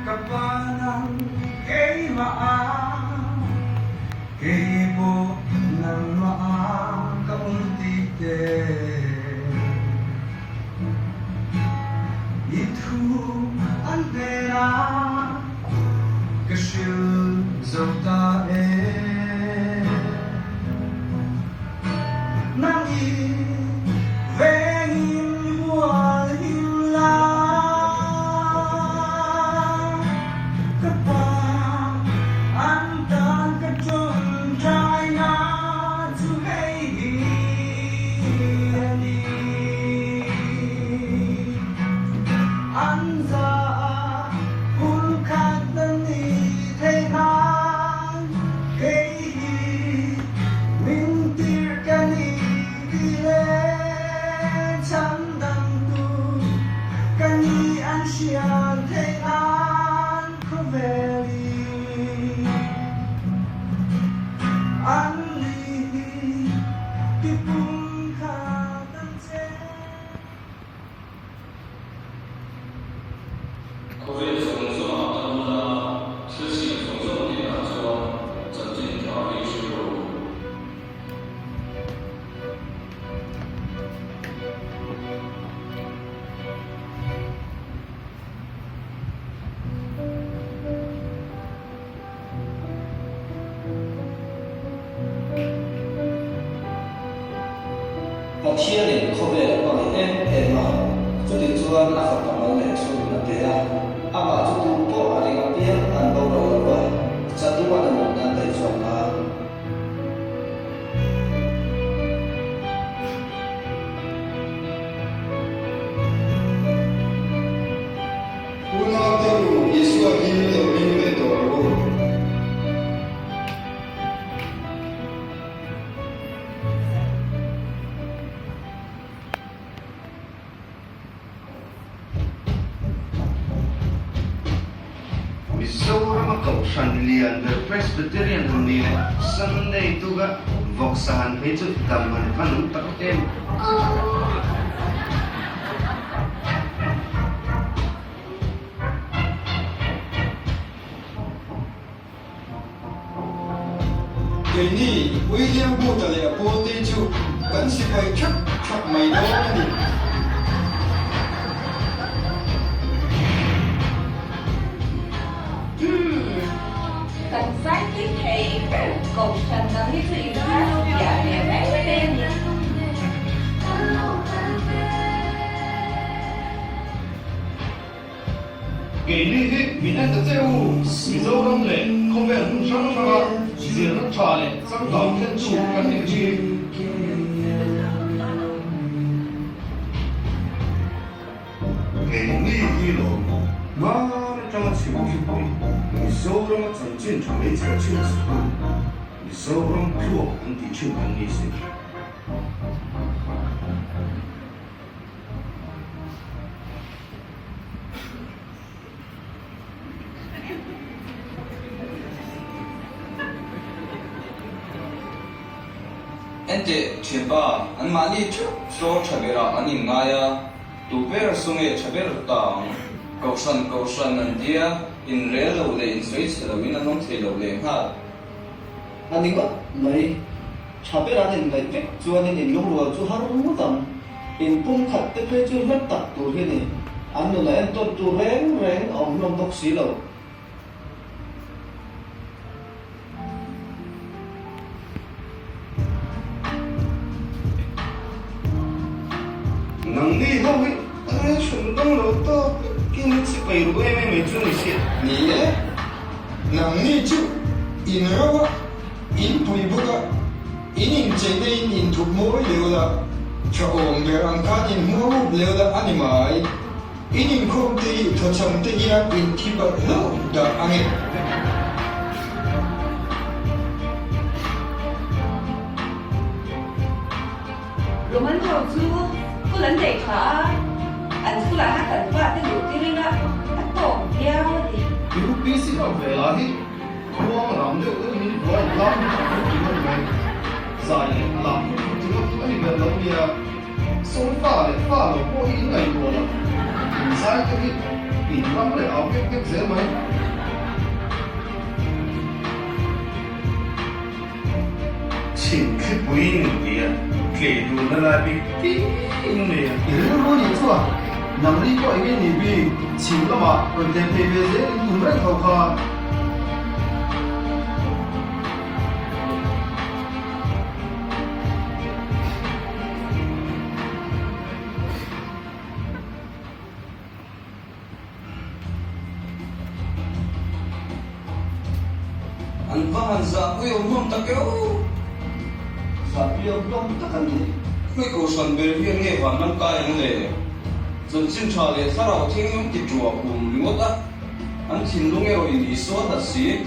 kapanang kay maang Kaibo ng maang kaunti Itu ang pera kasil sa tae Nang ivengin buwan himla Kapag ang tagkatong try na to hate Anza hulkat na nitehan Kay mintir ka ni dile Chandang tu kanian siya tehan Koveli Anli tipung katante 口碑从做好的路上，实行从重点来说，增进条例输入。 那天里后边往里边嘛，这里做那个什么来说那边啊，阿妈这都不阿里个边安包了个，这都把那猛男在做嘛。 Una telu Yesu agili lo minime dorgo. Mizoram kau Chandelier Presbyterian Hundine Sunday tuga Voksahan Petu Taman Panu Takutem Cái ni William Booth là bộ tê chu, cần sẽ phải chắc chắc mày đó đi. Cảnh sát tiếp thị cục thành năng lý thuyền khác và mẹ bé đen Kể ni hít vì nên tự tiêu Mizoram lệ không về đúng sáng sáng Diễn nó trà lệ sáng tạo thiên chủ cần định chi 괜히 이로 말을 장아치고 싶고 미소로만 전진 장애체가 치웠고 미소로만 그거 안티 충분히 있어 Ente cheba an mali chu so chabera ani ngaya tu per sunge chabera ta kausan an dia in relo le in switch lo win anong thelo le ha 아니 거 너희 차별하는 거 백, 주하는 인용으로 주 하루 무당 인품 갖다 빼주 했다 또 해니 안 누나 엔또 또 랭랭 엄청 독시로 낭디 하위 아니 춘동 로또 끼니치 빠이르고 에메메 주니시 Ni nang ni chu inrawa in puibuga inin chene in thukmo leola chaong berang kan in mu leola animai inin khom te thocham te ira in thiba lo da ange rồi mình thầu chưa có lãnh đệ thả anh cứ là hát cảnh và cái điều kia ra hát tổ giao thì Ibu bisi ka vela hi Kuang ramde udah ini dua lam Kita main Zai lam Kita kita ini lam dia So fa le fa lo Ko ini ngai dua lam Zai tu hi in ram le au ke se mai 칭크 부인이야. 걔도 나라비 띵이야. 이런 거 있어. 남리 거 이게 니비 친구가 언제 베베제 누구랑 가가 An van za ui om ta kêu. 사비어 좀 딱한데. Mấy cầu xuân bên viên nghe hoàn năm ca yang lệ. Dân xin trả lệ xa rào thiên yung kịp chùa cùng ngốt á. Anh xin lúc nghe rồi đi số thật xí.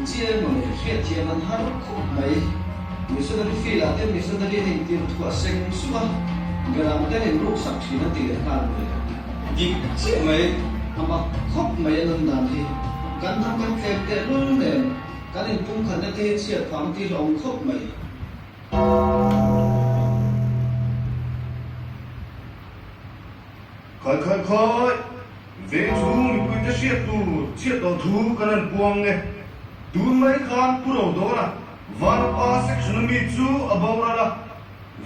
이제 뭐 피에티만 하루 코 마이 미스터리 필라테 미스터리 힌티 투아 생수가 그럼 때는 룩삭 지나 되게 하는 Đi chết mấy. 아마 컵 마이는 난지 간탕간 때때는데 간인 뚱칸데 대치에 방티 롱컵 마이 Khơi về chú mình cứ chiết tàu thu cái này buông này tú mấy khan pu đầu đó là van pa section mi chú above ra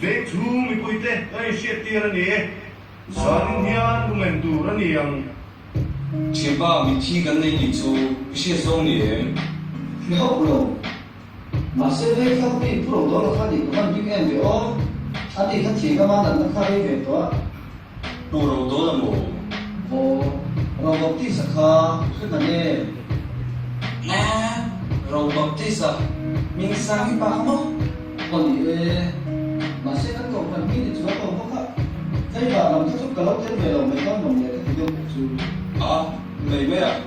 về chú mình cứ thế cái chiết tiền này san hian của mình tu ra niang Chuyện ba mình thi gần đây đi chú. Biết xong nè. 컵으로 마세베 컵이 프로 너로 하니 그만 중에 왜요? 아니 그 뒤가 만난 카레 왜또 Đồ đầu đó là mồ. 뭐 로봇이 사카 그다음에 Nè. Rồi bọc tí sao. Mình sang cái bà không? 어디에 마세가 또 그런 미리 들어가 보까 저희가 남자 쪽 갈로 때문에 mấy con đồng nghiệp thì dùng sự À, mày biết à?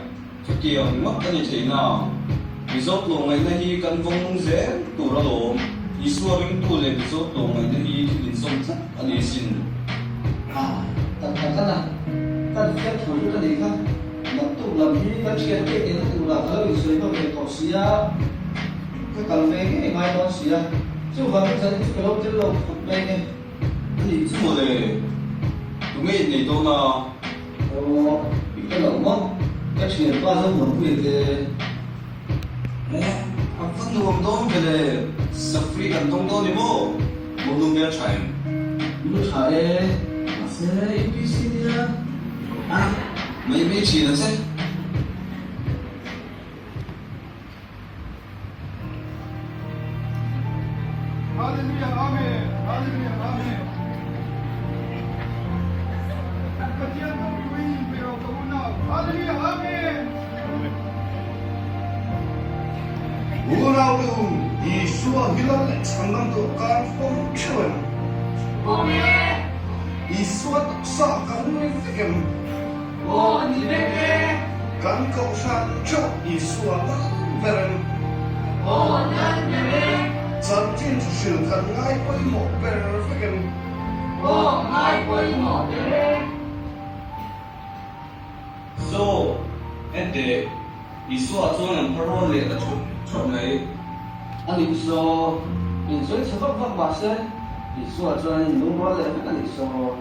Cho kiểu mất cái như thế nào? Ví dụ lúc này này cần vong dễ tủ ra đồ. Ý xua bên tủ lên ví dụ lúc này này linh sống rất anh ấy xin. 아 딱딱하다 딱 이렇게 보여주다 니까 납도 남이 같이 게 되는 거라 더 있어요 그 도시야 그 갈매기 많이 도시야 저 방금 전에 그런 데로 갈매기 아니 Chứ mà để đúng ấy này đâu nào. cái lồng mốc cái chuyện qua giống một việc Nè, anh phân đồ đó về để sắp free gần đông đó đi bộ. Một đường bé chạy. nó phải mà sẽ ABCD À, mấy bé chỉ là sẽ. Hallelujah, amen. Hallelujah, amen. Katiyan ng iwin, pero kaunaw. Hallelujah, amen. 우나우루 이수와 휘날레 상담도 깐뽕 채워요 이수와 떡사 강릉 세겜 간거우산 초 이수와 베른 전진 주실 간가이 보이모 베른 세겜 So, em để ý xua cho nên parole lệ là chọn này. 아니 있어 인소에 처박 박박세 있어 저는 너무 좋아해 아니 있어